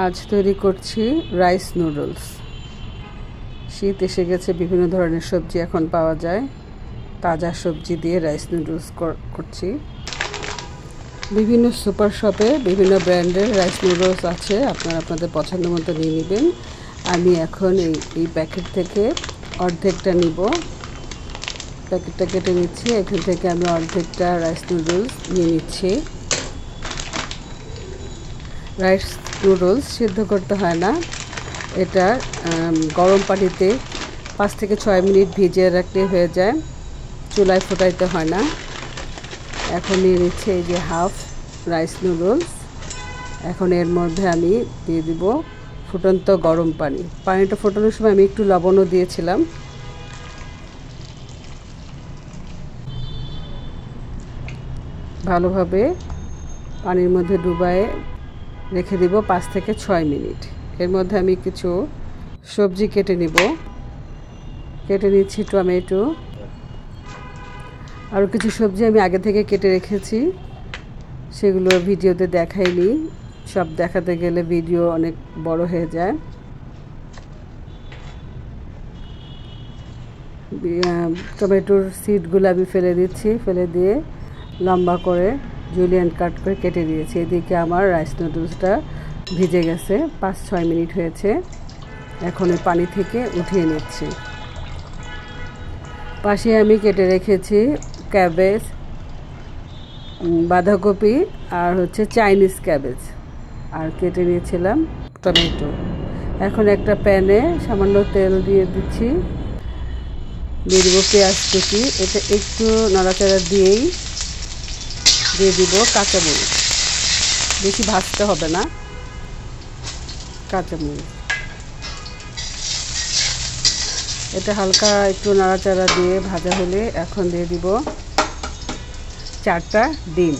আজ তৈরি করছি রাইস নুডলস। শীত এসে গেছে, বিভিন্ন ধরনের সবজি এখন পাওয়া যায়। তাজা সবজি দিয়ে রাইস নুডলস করছি। বিভিন্ন সুপার শপে বিভিন্ন ব্র্যান্ডের রাইস নুডলস আছে, আপনারা আপনাদের পছন্দ মতো নিয়ে নেবেন। আমি এখন এই প্যাকেট থেকে অর্ধেকটা নিব। প্যাকেটটা কেটে নিচ্ছি। এখান থেকে আমি অর্ধেকটা রাইস নুডলস নিয়ে নিচ্ছি। রাইস নুডলস সিদ্ধ করতে হয় না, এটা গরম পানিতে 5 থেকে 6 মিনিট ভিজিয়ে রাখলে হয়ে যায়, চুলায় ফোটাইতে হয় না। এখন নিয়ে নিচ্ছে এই যে হাফ রাইস নুডলস। এখন এর মধ্যে আমি দিয়ে দিব ফুটন্ত গরম পানি। পানিটা ফোটানোর সময় আমি একটু লবণও দিয়েছিলাম। ভালোভাবে পানির মধ্যে ডুবায়ে রেখে দিব 5 থেকে 6 মিনিট। এর মধ্যে আমি কিছু সবজি কেটে নিব। কেটে নিচ্ছি টমেটো, আরও কিছু সবজি আমি আগে থেকে কেটে রেখেছি, সেগুলো ভিডিওতে দেখাইনি। সব দেখাতে গেলে ভিডিও অনেক বড় হয়ে যায়। টমেটোর সিডগুলো আমি ফেলে দিচ্ছি, ফেলে দিয়ে লম্বা করে জুলিয়ান কাট করে কেটে দিয়েছি। এদিকে আমার রাইস নুডলসটা ভিজে গেছে, 5-6 মিনিট হয়েছে। এখন এই পানি থেকে উঠিয়ে নিচ্ছি। পাশে আমি কেটে রেখেছি ক্যাবেজ, বাঁধাকপি আর হচ্ছে চাইনিজ ক্যাবেজ, আর কেটে নিয়েছিলাম টমেটো। এখন একটা প্যানে সামান্য তেল দিয়ে দিচ্ছি, দিয়ে দিব পেঁয়াজ কুচি। এটা একটু নাড়াচাড়া দিয়েই দিয়ে দিব কাঁচামরিচ, বেশি ভাজতে হবে না, কাঁচামরিচ। এটা হালকা একটু নাড়াচাড়া দিয়ে ভাজা হলে এখন দিয়ে দিব 4টা ডিম।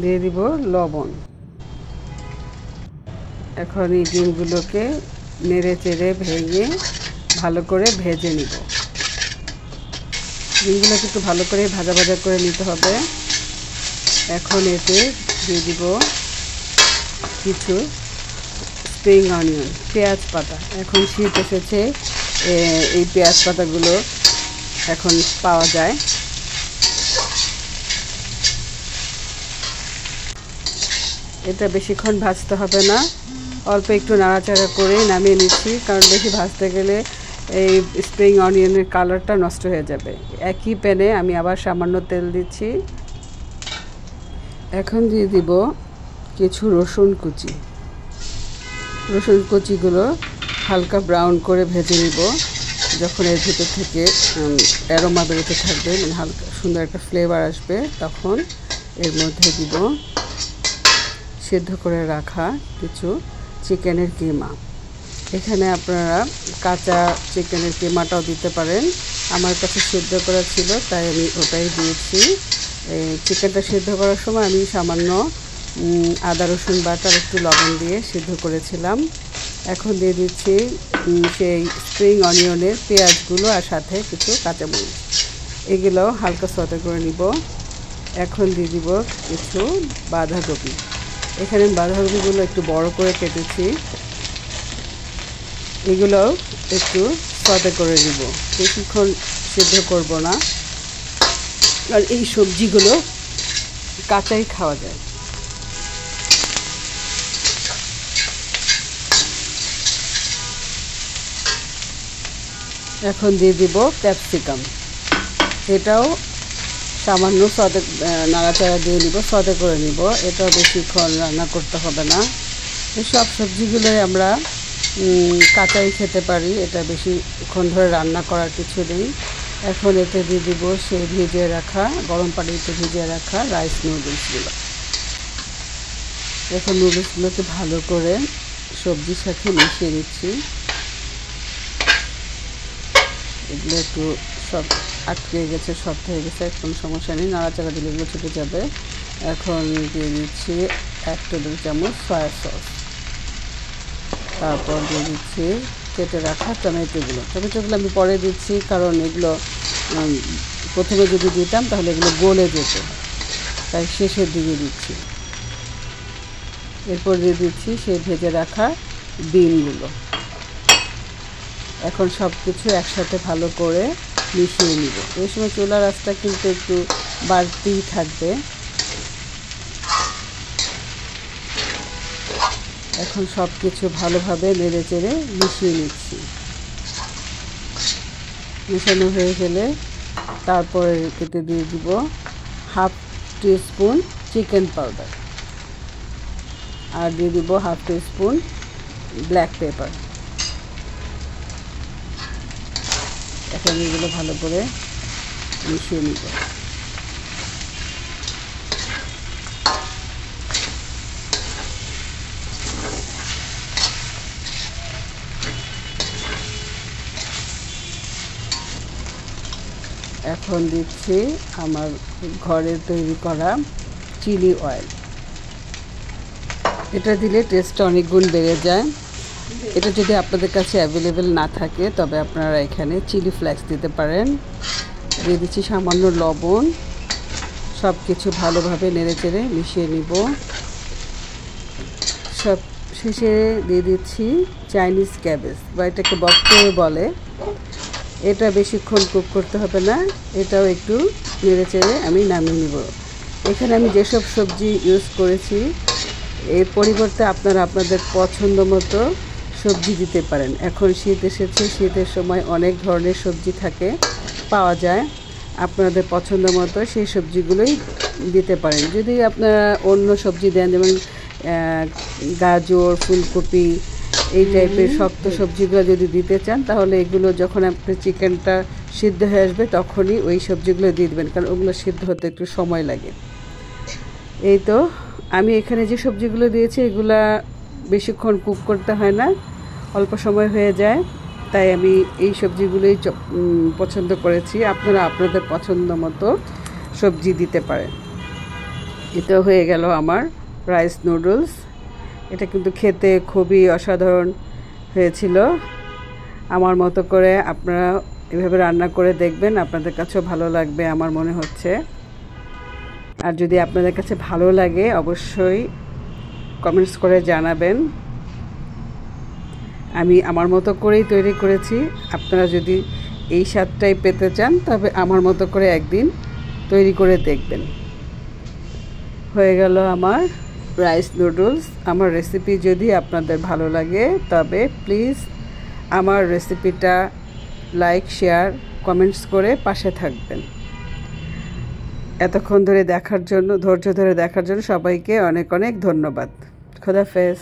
দিয়ে দিব লবণ। এখন এই ডিমগুলোকে নেড়ে চেড়ে ভেঙে ভালো করে ভেজে নিব। ডিমগুলোকে একটু ভালো করে ভাজা ভাজা করে নিতে হবে। এখন এতে দিয়ে দিব কিছু স্প্রিং অনিয়ন, পেঁয়াজ পাতা। এখন শীত এসেছে, এই পেঁয়াজ পাতাগুলো এখন পাওয়া যায়। এটা বেশিক্ষণ ভাজতে হবে না, অল্প একটু নাড়াচাড়া করে নামিয়ে নিচ্ছি, কারণ বেশি ভাজতে গেলে এই স্প্রিং অনিয়নের কালারটা নষ্ট হয়ে যাবে। একই প্যানে আমি আবার সামান্য তেল দিচ্ছি। এখন দিয়ে দিব কিছু রসুন কুচি। রসুন কুচিগুলো হালকা ব্রাউন করে ভেজে নিব। যখন এর ভিতর থেকে অ্যারোমা বেরোতে থাকবে, মানে হালকা সুন্দর একটা ফ্লেভার আসবে, তখন এর মধ্যে দিব সিদ্ধ করে রাখা কিছু চিকেনের কিমা। এখানে আপনারা কাঁচা চিকেনের কিমাটাও দিতে পারেন, আমার কাছে সিদ্ধ করা ছিল তাই আমি ওটাই দিয়েছি। চিকেনটা সিদ্ধ করার সময় আমি সামান্য আদা রসুন বাটা একটু লবণ দিয়ে সিদ্ধ করেছিলাম। এখন দিয়ে দিচ্ছি সেই স্প্রিং অনিয়নের পেঁয়াজগুলো আর সাথে কিছু কাঁচামরিচ, এগুলো হালকা সতে করে নিব। এখন দিয়ে দিব কিছু বাঁধাকপি। এখানে বাঁধাকপিগুলো একটু বড় করে কেটেছি, এগুলো একটু সতে করে দিব, বেশিক্ষণ সিদ্ধ করব না, আর এই সবজিগুলো কাঁচাই খাওয়া যায়। এখন দিয়ে দিব ক্যাপসিকাম, এটাও সামান্য সতে নাড়াচাড়া দিয়ে নিব, সতে করে নিব। এটাও বেশিক্ষণ রান্না করতে হবে না। এই সব সবজিগুলোই আমরা কাঁচাই খেতে পারি, এটা বেশিক্ষণ ধরে রান্না করার কিছু নেই। এখন এতে দিয়ে দিব সেই ভিজিয়ে রাখা, গরম পানিতে ভিজিয়ে রাখা রাইস নুডলসগুলো। এখন নুডলসগুলোকে ভালো করে সবজির সাথে মিশিয়ে নিচ্ছি। এগুলো একটু সব আটকে গেছে, শক্ত হয়ে গেছে, কোনো সমস্যা নেই, নাড়াচাড়া দিলে এগুলো ছুটে যাবে। এখন দিয়ে দিচ্ছি 1 টেবিল চামচ সয়া সস। তারপর দিয়ে দিচ্ছি কেটে রাখা টমেটোগুলো আমি পরে দিচ্ছি, কারণ এগুলো প্রথমে যদি দিতাম তাহলে এগুলো গলে যেত, তাই শেষের দিকে দিচ্ছি। এরপর দিয়ে দিচ্ছি সেই ভেজে রাখা ডিমগুলো। এখন সব কিছু একসাথে ভালো করে মিশিয়ে নিব। এই সময় চুলার আঁচটা কিন্তু একটু বাড়তিই থাকবে। এখন সব কিছু ভালোভাবে নেড়ে চেড়ে মিশিয়ে নিচ্ছি। মেশানো হয়ে গেলে তারপরে কেটে দিয়ে দিব 1/2 টিস্পুন চিকেন পাউডার, আর দিয়ে দিব 1/2 টিস্পুন ব্ল্যাক পেপার। এখন এগুলো ভালো করে মিশিয়ে নিব। এখন দিচ্ছি আমার ঘরে তৈরি করা চিলি অয়েল। এটা দিলে টেস্টটা অনেক গুণ বেড়ে যায়। এটা যদি আপনাদের কাছে অ্যাভেলেবেল না থাকে তবে আপনারা এখানে চিলি ফ্লেক্স দিতে পারেন। দিয়ে দিচ্ছি সামান্য লবণ। সব কিছু ভালোভাবে নেড়েচেড়ে মিশিয়ে নিব। সব শেষে দিয়ে দিচ্ছি চাইনিজ ক্যাবেজ, বা এটাকে বক চৌ বলে। এটা বেশিক্ষণ কুক করতে হবে না, এটাও একটু নেড়েচেড়ে আমি নামিয়ে নিব। এখানে আমি যেসব সবজি ইউজ করেছি এর পরিবর্তে আপনারা আপনাদের পছন্দ মতো সবজি দিতে পারেন। এখন শীত এসেছে, শীতের সময় অনেক ধরনের সবজি পাওয়া যায়। আপনাদের পছন্দ মতো সেই সবজিগুলোই দিতে পারেন। যদি আপনারা অন্য সবজি দেন, যেমন গাজর, ফুলকপি, এই টাইপের শক্ত সবজিগুলো যদি দিতে চান, তাহলে এগুলো যখন আপনি চিকেনটা সিদ্ধ হয়ে আসবে তখনই ওই সবজিগুলো দিয়ে দেবেন, কারণ ওগুলো সিদ্ধ হতে একটু সময় লাগে। এই তো আমি এখানে যে সবজিগুলো দিয়েছি এগুলা বেশিক্ষণ কুক করতে হয় না, অল্প সময় হয়ে যায়, তাই আমি এই সবজিগুলোই পছন্দ করেছি। আপনারা আপনাদের পছন্দ মতো সবজি দিতে পারেন। এটা হয়ে গেল আমার রাইস নুডলস। এটা কিন্তু খেতে খুবই অসাধারণ হয়েছিল। আমার মতো করে আপনারা এভাবে রান্না করে দেখবেন, আপনাদের কাছেও ভালো লাগবে আমার মনে হচ্ছে। আর যদি আপনাদের কাছে ভালো লাগে অবশ্যই কমেন্টস করে জানাবেন। আমি আমার মতো করেই তৈরি করেছি। আপনারা যদি এই স্বাদটাই পেতে চান তবে আমার মতো করে একদিন তৈরি করে দেখবেন। হয়ে গেল আমার রাইস নুডলস। আমার রেসিপি যদি আপনাদের ভালো লাগে তবে প্লিজ আমার রেসিপিটা লাইক, শেয়ার, কমেন্টস করে পাশে থাকবেন। এতক্ষণ ধরে ধৈর্য ধরে দেখার জন্য সবাইকে অনেক অনেক ধন্যবাদ। খোদাফেজ।